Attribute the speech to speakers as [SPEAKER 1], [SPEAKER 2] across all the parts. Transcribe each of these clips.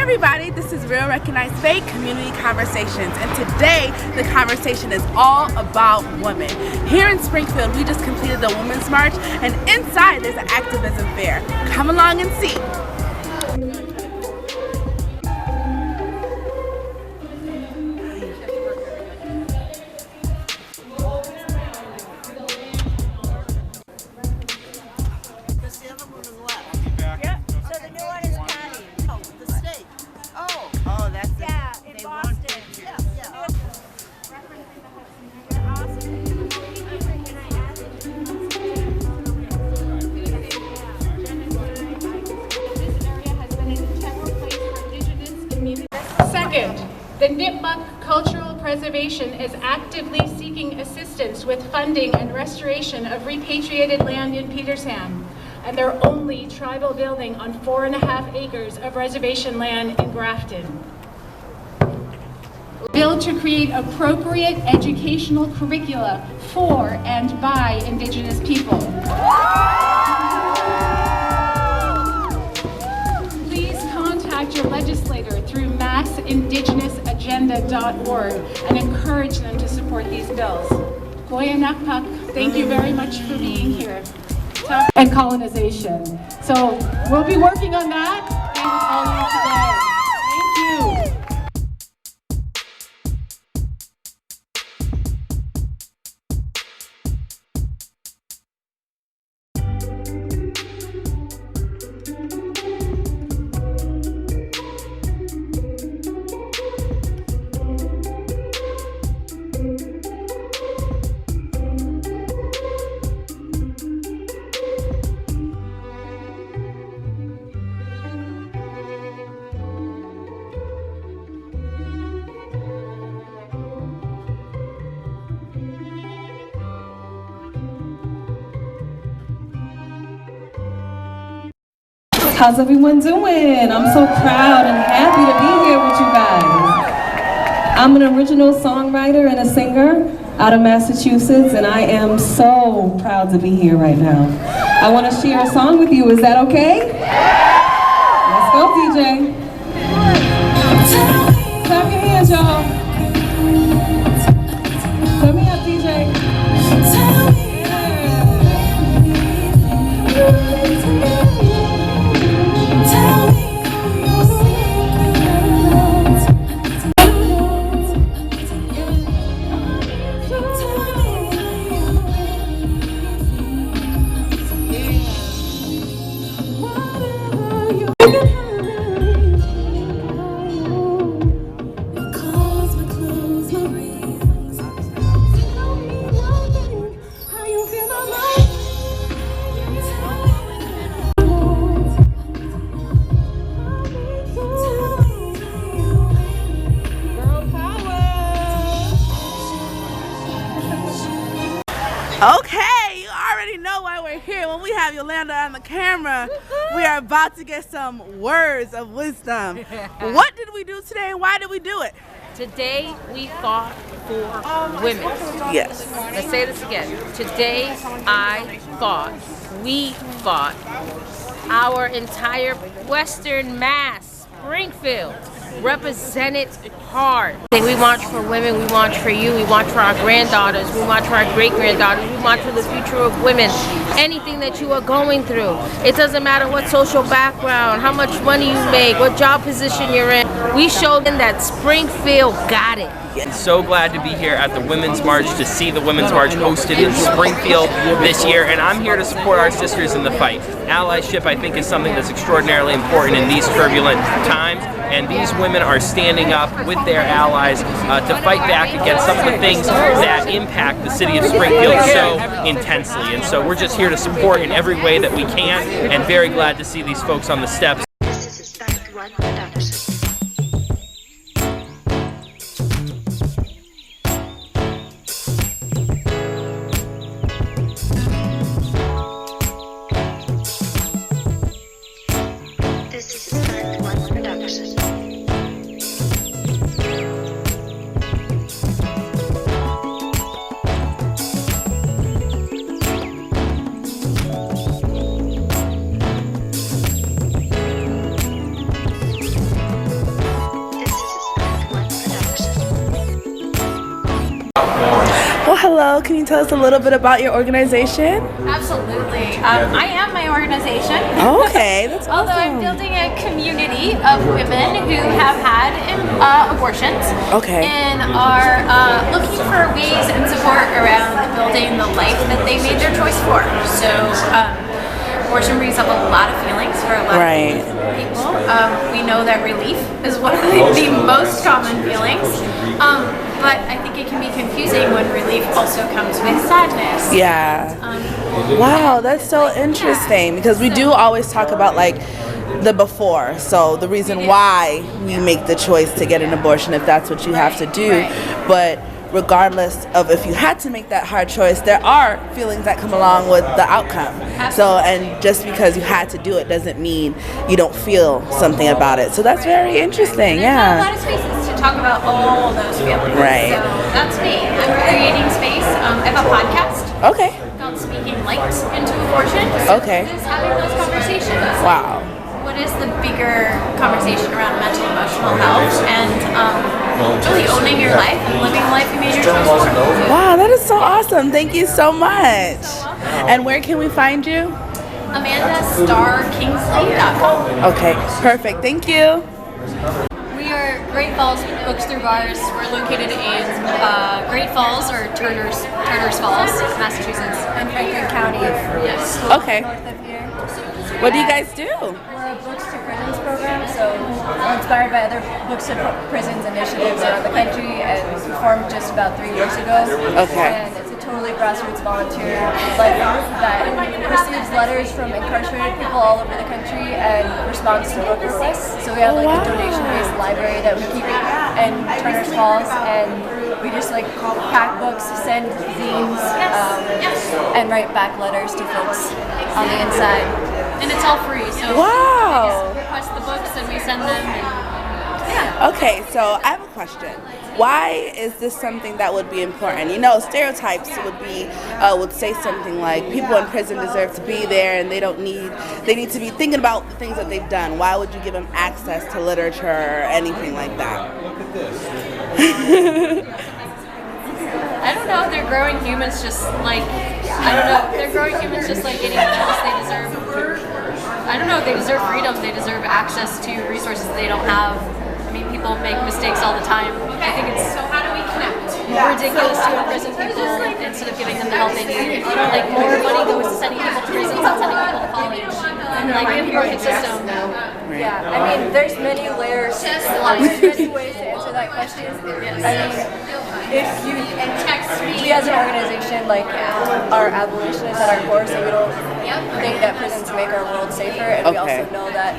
[SPEAKER 1] everybody, this is Real Recognized Fake Community Conversations, and today the conversation is all about women. Here in Springfield, we just completed the Women's March, and inside there's an activism fair. Come along and see.
[SPEAKER 2] Second, the Nipmuc Cultural Preservation is actively seeking assistance with funding and restoration of repatriated land in Petersham and their only tribal building on 4.5 acres of reservation land in Grafton. Bill to create appropriate educational curricula for and by Indigenous people. Your legislator through massindigenousagenda.org and encourage them to support these bills. Goyanakpak, thank you very much for being here. And colonization. So we'll be working on that and with all of you today. Thank you.
[SPEAKER 3] How's everyone doing? I'm so proud and happy to be here with you guys. I'm an original songwriter and a singer out of Massachusetts, and I am so proud to be here right now. I want to share a song with you. Is that okay? Let's go, DJ. Clap your hands, y'all. Turn me up, DJ.
[SPEAKER 1] Okay, you already know why we're here. When we have Yolanda on the camera, we are about to get some words of wisdom. What did we do today and why did we do it?
[SPEAKER 4] Today we fought for women.
[SPEAKER 1] Yes.
[SPEAKER 4] Let's say this again. Today we fought, our entire Western Mass, Springfield, represented hard. We march for women, we march for you, we march for our granddaughters, we march for our great-granddaughters, we march for the future of women. Anything that you are going through, it doesn't matter what social background, how much money you make, what job position you're in, we showed them that Springfield got it.
[SPEAKER 5] So glad to be here at the Women's March, to see the Women's March hosted in Springfield this year, and I'm here to support our sisters in the fight. Allyship, I think, is something that's extraordinarily important in these turbulent times, and these women are standing up with their allies to fight back against some of the things that impact the city of Springfield so intensely. And so we're just here to support in every way that we can, and very glad to see these folks on the steps.
[SPEAKER 1] Hello, can you tell us a little bit about your organization?
[SPEAKER 6] Absolutely. I am my organization.
[SPEAKER 1] Okay, that's awesome.
[SPEAKER 6] Although I'm building a community of women who have had abortions.
[SPEAKER 1] Okay.
[SPEAKER 6] And are looking for ways and support around building the life that they made their choice for. So abortion brings up a lot of feelings for a lot of people. We know that relief is one of the most common feelings. But I think it can be confusing when relief also comes with sadness.
[SPEAKER 1] Yeah. Wow, that's so interesting because we do always talk about like the before. So the reason why we make the choice to get an abortion if that's what you have to do. But regardless of if you had to make that hard choice, there are feelings that come along with the outcome. So, and just because you had to do it doesn't mean you don't feel something about it. So that's very interesting.
[SPEAKER 6] There's not a lot of spaces to talk about all those feelings.
[SPEAKER 1] Right.
[SPEAKER 6] So that's me. I'm creating space. I have a podcast.
[SPEAKER 1] Okay.
[SPEAKER 6] Called Speaking Light into Abortion. So
[SPEAKER 1] Okay.
[SPEAKER 6] Just having those conversations.
[SPEAKER 1] Wow.
[SPEAKER 6] What is the bigger conversation around mental and emotional health and really owning your life and living the life you made your choice for?
[SPEAKER 1] Wow, that is so awesome. Thank you so much. And where can we find you?
[SPEAKER 6] AmandaStarKingsley.com.
[SPEAKER 1] Okay, perfect. Thank you.
[SPEAKER 7] We are Great Falls Books Through Bars. We're located in Great Falls or Turner's Falls, Massachusetts.
[SPEAKER 8] In Franklin County.
[SPEAKER 7] Yes.
[SPEAKER 1] Okay.
[SPEAKER 8] North of here.
[SPEAKER 1] What do you guys do?
[SPEAKER 8] We're a Books to Prisons program, so we're inspired by other Books to Prisons initiatives around the country, and we formed just about 3 years ago.
[SPEAKER 1] Okay.
[SPEAKER 8] And it's a totally grassroots volunteer life group that receives letters from incarcerated people all over the country and responds to book requests. So we have like a donation-based library that we keep in Turner's Falls, and we just like pack books, send zines, and write back letters to folks on the inside.
[SPEAKER 7] And it's all free, so
[SPEAKER 1] Wow.
[SPEAKER 7] they just request the books and we send them. And
[SPEAKER 1] Okay, so I have a question. Why is this something that would be important? You know, stereotypes would say something like people in prison deserve to be there and they need to be thinking about the things that they've done. Why would you give them access to literature or anything like that?
[SPEAKER 7] I don't know, they're growing humans just like, they're growing humans just like anyone else. They deserve, they deserve freedom, they deserve access to resources they don't have. I mean, people make mistakes all the time. I think it's
[SPEAKER 6] So how do we connect?
[SPEAKER 7] ridiculous to imprison people instead of giving them the help they need. Like, more money goes to sending people to prisons and sending people to college. Like, we have a broken system.
[SPEAKER 8] Yeah, I mean, there's many layers, there's many ways to answer that question. I mean, if you, we as an organization, like, are abolitionists at our core, so we don't think that prisons make our world safer, and we also know that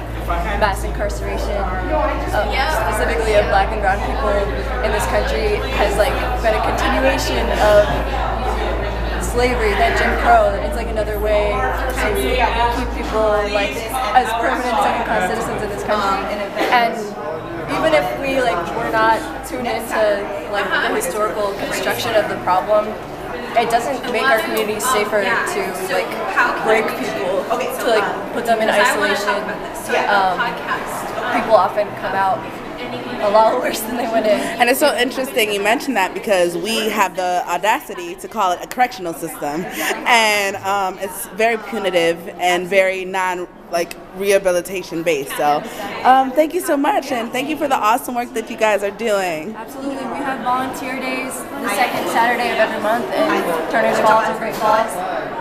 [SPEAKER 8] mass incarceration, specifically of Black and brown people in this country, has like been a continuation of slavery, that Jim Crow. It's like another way to keep people like as permanent second-class citizens in this country. And even if we were not tuned into like the historical construction of the problem, it doesn't make our communities safer to like break people, to like put them in isolation. People often come out a lot worse than they went in.
[SPEAKER 1] And it's so interesting you mentioned that because we have the audacity to call it a correctional system, and it's very punitive and very rehabilitation based. So thank you so much, and thank you for the awesome work that you guys are doing.
[SPEAKER 8] Absolutely. We have volunteer days the second Saturday of every month in Turner's Falls and Great Falls.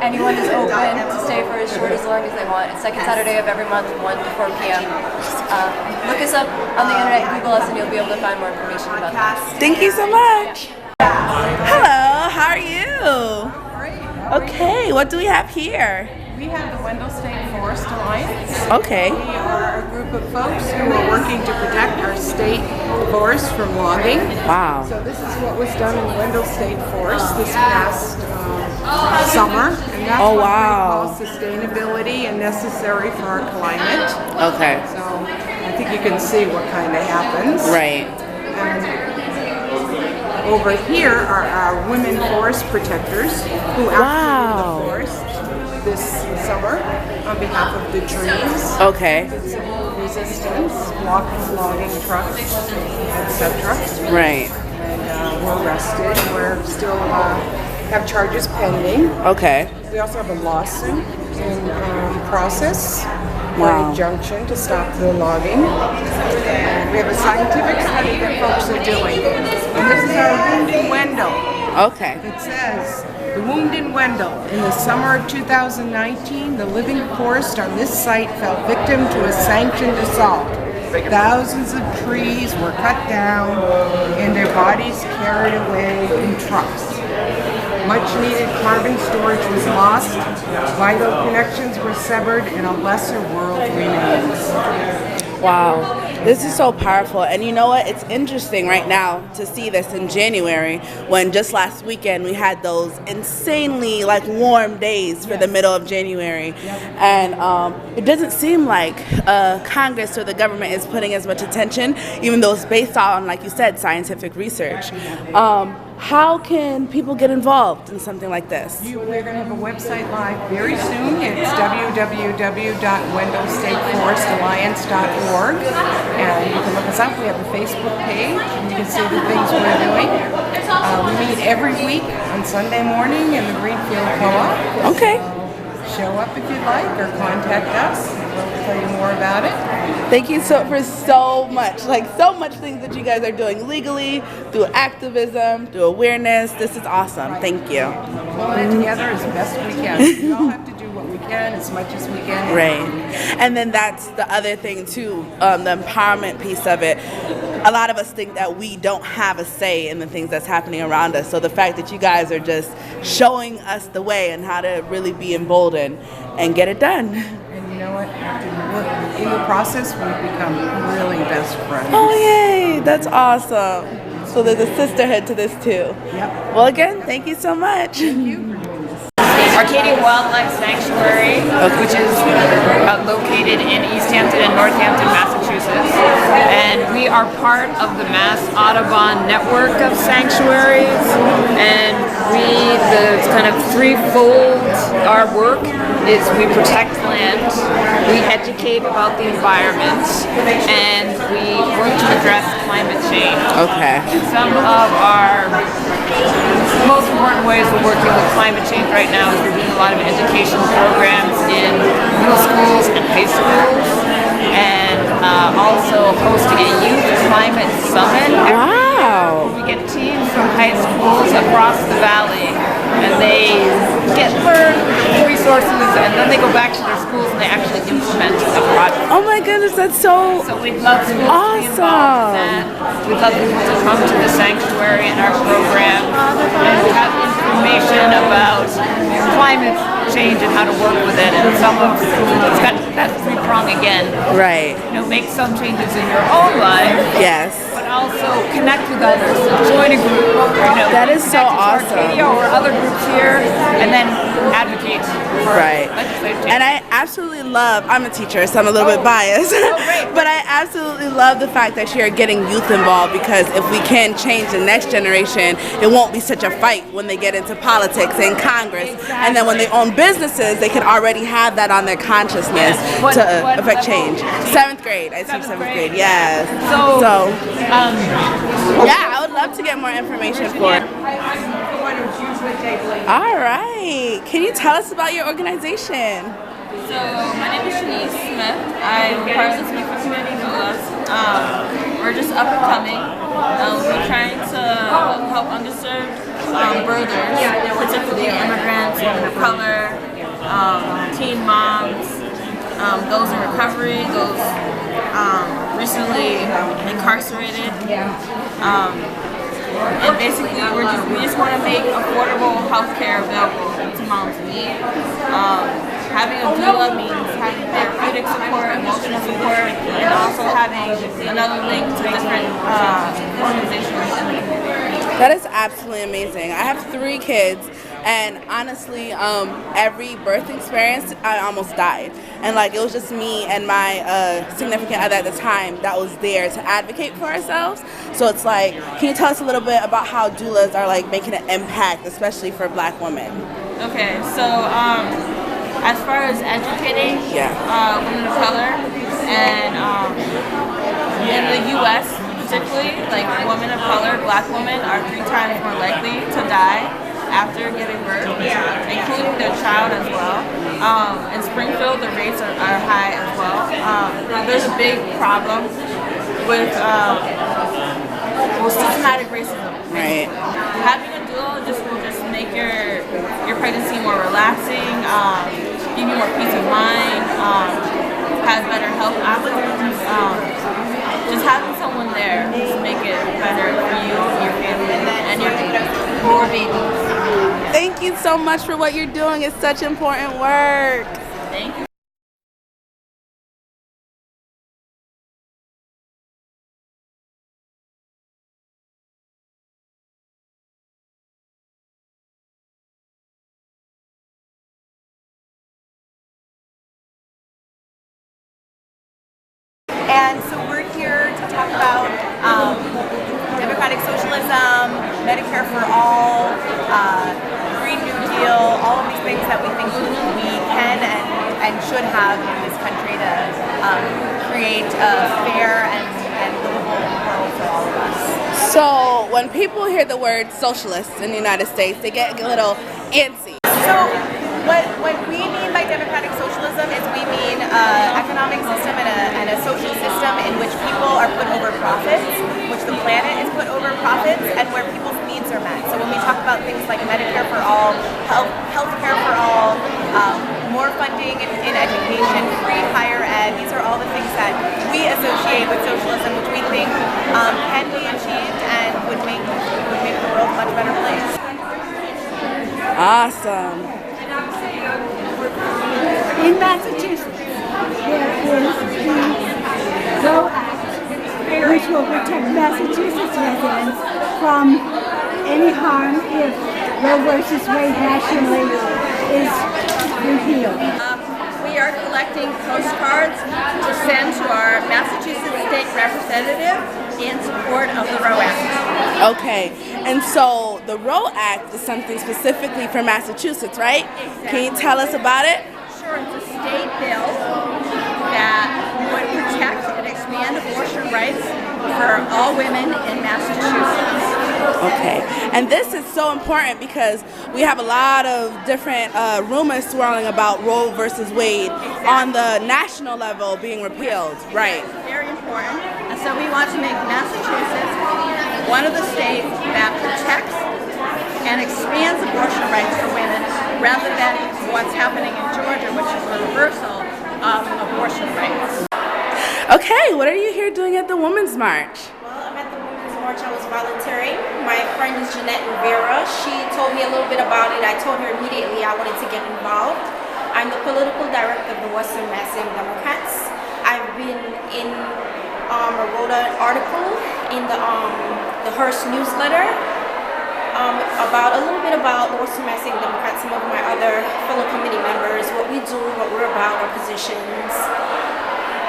[SPEAKER 8] Anyone is open to stay for as short as long as they want. It's second Saturday of every month, 1 to 4 p.m. Look us up on the internet, Google us, and you'll be able to find more information about that.
[SPEAKER 1] Thank you so much. Hello, how are you?
[SPEAKER 9] Great.
[SPEAKER 1] Okay, what do we have here?
[SPEAKER 9] We have the Wendell State Forest Alliance.
[SPEAKER 1] Okay.
[SPEAKER 9] We are a group of folks who are working to protect our state forests from logging.
[SPEAKER 1] Wow.
[SPEAKER 9] So this is what was done in Wendell State Forest this past summer. And that's what we call sustainability and necessary for our climate.
[SPEAKER 1] Okay.
[SPEAKER 9] So I think you can see what kind of happens.
[SPEAKER 1] Right.
[SPEAKER 9] And over here are our women forest protectors who out in the forest this summer on behalf of the trees.
[SPEAKER 1] Okay.
[SPEAKER 9] Civil resistance, logging trucks, etc.
[SPEAKER 1] Right.
[SPEAKER 9] And we're rested. We're still have charges pending.
[SPEAKER 1] Okay.
[SPEAKER 9] We also have a lawsuit in process for
[SPEAKER 1] Wow.
[SPEAKER 9] an injunction to stop the logging. We have a scientific study that folks are doing. And this is our wound in Wendell.
[SPEAKER 1] Okay.
[SPEAKER 9] It says, the wound in Wendell. In the summer of 2019, the living forest on this site fell victim to a sanctioned assault. Thousands of trees were cut down and their bodies carried away in trucks. Much needed carbon storage was lost, vital connections were severed, and a lesser world remains.
[SPEAKER 1] Wow. This is so powerful. And you know what? It's interesting right now to see this in January when just last weekend we had those insanely warm days for the middle of January. And it doesn't seem like Congress or the government is putting as much attention, even though it's based on, like you said, scientific research. How can people get involved in something like this?
[SPEAKER 9] We're going to have a website live very soon. It's www.wendellstateforestalliance.org. And you can look us up. We have a Facebook page, and you can see the things we're doing. We meet every week on Sunday morning in the Greenfield Co-op.
[SPEAKER 1] Okay.
[SPEAKER 9] Show up if you'd like, or contact us. We'll tell you more about it.
[SPEAKER 1] Thank you for so much, so much things that you guys are doing legally, through activism, through awareness. This is awesome. Thank you.
[SPEAKER 9] Pulling it together as best we can. We all have to do what we can as much as we can.
[SPEAKER 1] Right. And then that's the other thing too, the empowerment piece of it. A lot of us think that we don't have a say in the things that's happening around us. So the fact that you guys are just showing us the way and how to really be emboldened and get it done.
[SPEAKER 9] And you know what? In the process, we've become really best friends.
[SPEAKER 1] Oh, yay. That's awesome. So there's a sisterhood to this too.
[SPEAKER 9] Yep.
[SPEAKER 1] Well, again, thank you so much.
[SPEAKER 9] Thank you.
[SPEAKER 10] Arcadia Wildlife Sanctuary, which is located in East Hampton and Northampton, Massachusetts. And we are part of the Mass Audubon network of sanctuaries. And the kind of threefold our work is we protect land, we educate about the environment, and we work to address climate change.
[SPEAKER 1] Okay.
[SPEAKER 10] Some of our most important ways we're working with climate change right now is we're doing a lot of education programs in middle schools and high schools, and also hosting a youth climate summit.
[SPEAKER 1] Wow.
[SPEAKER 10] We get teams from high schools across the valley, and they learn resources, and then they go back to their schools and they actually implement a project.
[SPEAKER 1] Oh my goodness, that's so
[SPEAKER 10] we'd love schools to be involved in that. We'd love people to come to the sanctuary and our program and have information about climate change and how to work with it. And it's got that three-prong again.
[SPEAKER 1] Right.
[SPEAKER 10] Make some changes in your own life.
[SPEAKER 1] Yes.
[SPEAKER 10] But also connect with others. Join a group.
[SPEAKER 1] That is so awesome.
[SPEAKER 10] Arcadia or other groups here, and then advocate for legislative change.
[SPEAKER 1] And I absolutely love, I'm a teacher, so I'm a little bit biased, but I absolutely love the fact that you're getting youth involved, because if we can change the next generation, it won't be such a fight when they get into politics and Congress. And then when they own businesses, they can already have that on their consciousness to affect change. 7th grade. I teach 7th grade, yes. So yeah, I would love to get more information for it. All right. Can you tell us about your organization?
[SPEAKER 11] So my name is Shanice Smith. I'm part of the Springfield Community Doulas. We're just up and coming. We're trying to help underserved birthers, particularly immigrants, women of color, teen moms, those in recovery, those recently incarcerated. And basically, we just want to make affordable health care available to moms in need. Having a doula means having therapeutic support, emotional support, and also having another link to different organizations in the community.
[SPEAKER 1] That is absolutely amazing. I have 3 kids, and honestly, every birth experience, I almost died. And it was just me and my significant other at the time that was there to advocate for ourselves. So it's can you tell us a little bit about how doulas are making an impact, especially for Black women?
[SPEAKER 11] Okay, so as far as educating women of color, and in the U.S. particularly, women of color, Black women are 3 times more likely to die after giving birth, including their child as well. In Springfield, the rates are high as well. There's a big problem with systematic racism.
[SPEAKER 1] Right.
[SPEAKER 11] Having a doula will just make your pregnancy more relaxing, give you more peace of mind, has better health outcomes. Just having someone there just make it better for you, your family, and your baby.
[SPEAKER 1] Thank you so much for what you're doing. It's such important work.
[SPEAKER 11] Thank you.
[SPEAKER 12] And so we're here to talk about democratic socialism, Medicare for all, Green New Deal, all of these things that we think we can and should have in this country to create a fair and livable world for all of us.
[SPEAKER 1] So when people hear the word socialist in the United States, they get a little antsy.
[SPEAKER 12] So what we mean by democratic socialism is we mean an economic system and a social system in which people are put over profits, which the planet is put over profits, and where people's needs are met. So when we talk about things like Medicare for all, health care for all, more funding in education, free higher ed, these are all the things that we associate with socialism, which we think can be achieved and would make the world a much better place.
[SPEAKER 1] Awesome.
[SPEAKER 13] In Massachusetts, there is the Roe Act, which will protect Massachusetts residents from any harm if Roe versus Wade nationally is repealed.
[SPEAKER 14] We are collecting postcards to send to our Massachusetts State Representative in support of the Roe Act.
[SPEAKER 1] Okay, and so the Roe Act is something specifically for Massachusetts, right?
[SPEAKER 14] Exactly.
[SPEAKER 1] Can you tell us about it?
[SPEAKER 14] Sure, it's a state bill that would protect and expand abortion rights for all women in Massachusetts.
[SPEAKER 1] Okay, and this is so important because we have a lot of different rumors swirling about Roe versus Wade on the national level being repealed, right?
[SPEAKER 14] Very important. And so we want to make Massachusetts one of the states that protects and expands abortion rights for women rather than what's happening in Georgia, which is a reversal of abortion rights.
[SPEAKER 1] Okay, what are you here doing at the Women's March?
[SPEAKER 15] Well, I'm at the Women's March. I was volunteering. My friend is Jeanette Rivera. She told me a little bit about it. I told her immediately I wanted to get involved. I'm the political director of the Western Mass Democrats. I've been in I wrote an article in the Hearst newsletter about a little bit about the Western Mass Democrats, some of my other fellow committee members, what we do, what we're about, our positions.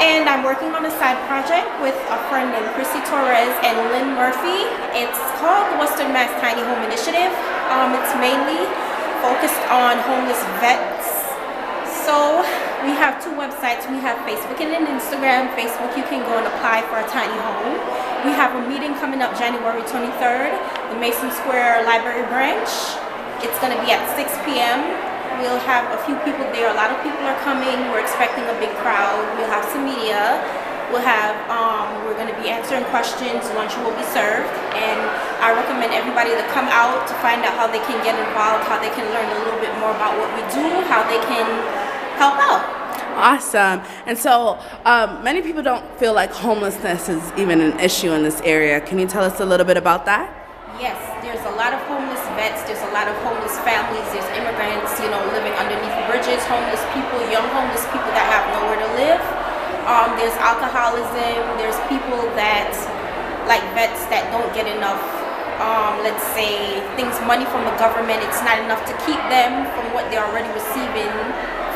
[SPEAKER 15] And I'm working on a side project with a friend named Chrissy Torres and Lynn Murphy. It's called the Western Mass Tiny Home Initiative. It's mainly focused on homeless vets. So we have two websites. We have Facebook and an Instagram. Facebook, you can go and apply for a tiny home. We have a meeting coming up January 23rd, the Mason Square Library Branch. It's going to be at 6 p.m. We'll have a few people there. A lot of people are coming. We're expecting a big crowd. We'll have some media. We'll have, we're going to be answering questions. Lunch will be served. And I recommend everybody to come out to find out how they can get involved, how they can learn a little bit more about what we do, how they can help out.
[SPEAKER 1] Awesome. And so many people don't feel like homelessness is even an issue in this area. Can you tell us a little bit about that?
[SPEAKER 15] Yes, there's a lot of homeless vets, there's a lot of homeless families, there's immigrants, living underneath bridges, homeless people, young homeless people that have nowhere to live. There's alcoholism, there's people that, like vets that don't get enough, let's say, money from the government. It's not enough to keep them from what they're already receiving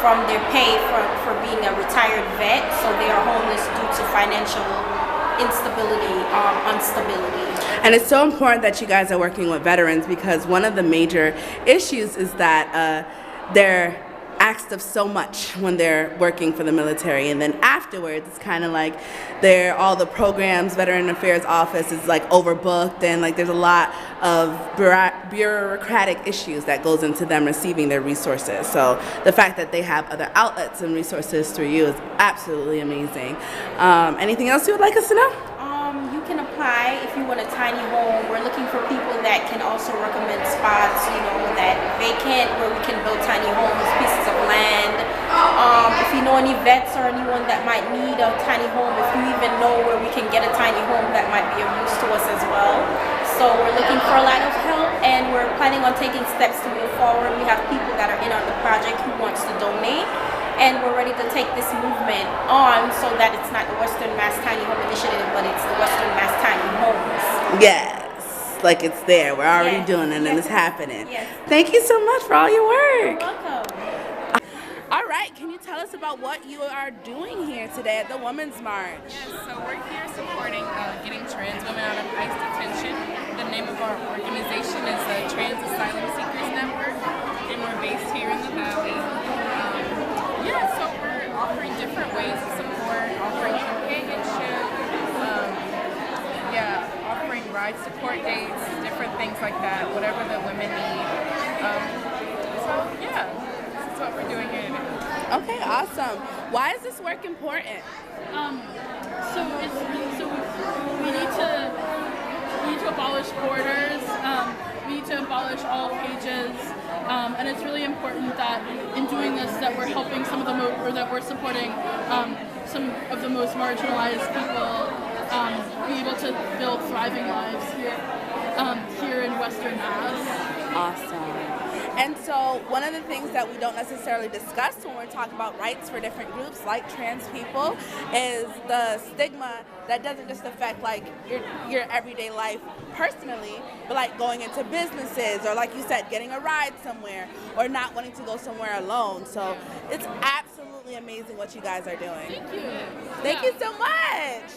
[SPEAKER 15] from their pay for being a retired vet, so they are homeless due to financial instability, instability.
[SPEAKER 1] And it's so important that you guys are working with veterans because one of the major issues is that they're asked of so much when they're working for the military, and then afterwards it's kind of like all the programs, Veteran Affairs Office is like overbooked, and like there's a lot of bureaucratic issues that goes into them receiving their resources. So the fact that they have other outlets and resources through you is absolutely amazing. Anything else you would like us to know?
[SPEAKER 15] You can apply if you want a tiny home. We're looking for people that can also recommend spots, that vacant where we can build tiny homes, pieces of land. If you know any vets or anyone that might need a tiny home, if you even know where we can get a tiny home, that might be of use to us as well. So we're looking for a lot of help, and we're planning on taking steps to move forward. We have people that are in on the project who wants to donate. And we're ready to take this movement on so that it's not the Western Mass Tiny Home Initiative, but it's the Western Mass Tiny Homes.
[SPEAKER 1] Yes, like it's there. We're already doing it, and it's happening. Yes. Thank you so much for all your work.
[SPEAKER 15] You're welcome.
[SPEAKER 1] All right, can you tell us about what you are doing here today at the Women's March?
[SPEAKER 16] Yes, so we're here supporting getting trans women out of ICE detention. The name of our organization is the Trans Asylum Seekers Network, and we're based here in the Valley. So we're offering different ways of support, offering companionship, offering ride support dates, different things like that, whatever the women need. This is what we're doing here today.
[SPEAKER 1] Okay, awesome. Why is this work important?
[SPEAKER 17] We need to abolish borders. We need to abolish all ages. And it's really important that in doing this that we're helping that we're supporting some of the most marginalized people be able to build thriving lives here in Western Mass.
[SPEAKER 1] Awesome. And so one of the things that we don't necessarily discuss when we're talking about rights for different groups like trans people is the stigma that doesn't just affect like your everyday life personally, but like going into businesses or like you said, getting a ride somewhere or not wanting to go somewhere alone. So it's absolutely amazing what you guys are doing.
[SPEAKER 17] Thank you.
[SPEAKER 1] Thank you so much.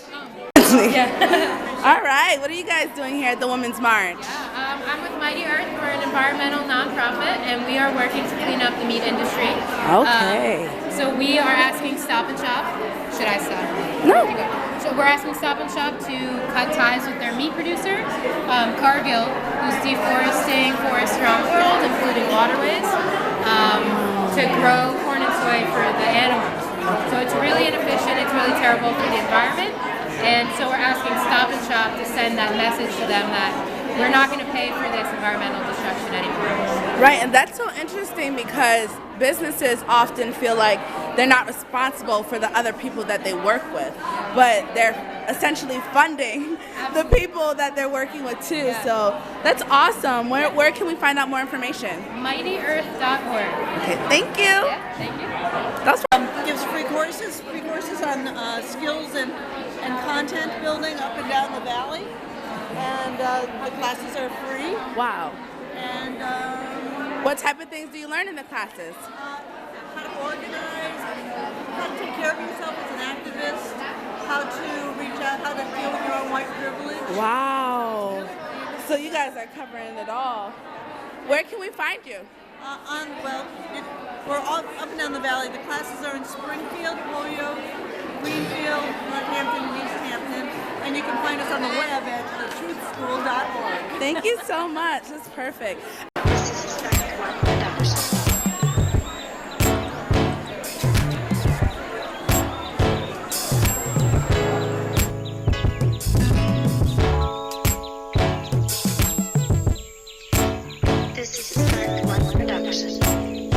[SPEAKER 1] All right, what are you guys doing here at the Women's March?
[SPEAKER 6] I'm with Mighty Earth. We're an environmental nonprofit, and we are working to clean up the meat industry.
[SPEAKER 1] Okay.
[SPEAKER 6] So we are asking Stop and Shop. Should I stop?
[SPEAKER 1] No.
[SPEAKER 6] So we're asking Stop and Shop to cut ties with their meat producer, Cargill, who's deforesting forests around the world, including waterways, to grow corn and soy for the animals. So it's really inefficient. It's really terrible for the environment. And so we're asking Stop and Shop to send that message to them that we're not going to pay for this environmental destruction anymore.
[SPEAKER 1] Right, and that's so interesting because businesses often feel like they're not responsible for the other people that they work with, but they're essentially funding the people that they're working with too. Yeah. So that's awesome. Where can we find out more information?
[SPEAKER 6] MightyEarth.org.
[SPEAKER 1] Okay, thank you.
[SPEAKER 6] Yeah, thank you.
[SPEAKER 1] That's
[SPEAKER 14] gives free courses on skills and content building up and down the valley, and the classes are free.
[SPEAKER 1] Wow.
[SPEAKER 14] And
[SPEAKER 1] what type of things do you learn in the classes?
[SPEAKER 14] How to organize, how to take care of yourself as an activist, how to reach out, how to deal with your own white privilege.
[SPEAKER 1] Wow. So you guys are covering it all. Where can we find you?
[SPEAKER 14] We're all up and down the valley. The classes are in Springfield, Holyoke, Greenfield, Northampton, and East Hampton. And you can find us on the web at thetruthschool.org.
[SPEAKER 1] Thank you so much. That's perfect.
[SPEAKER 18] This is a Production.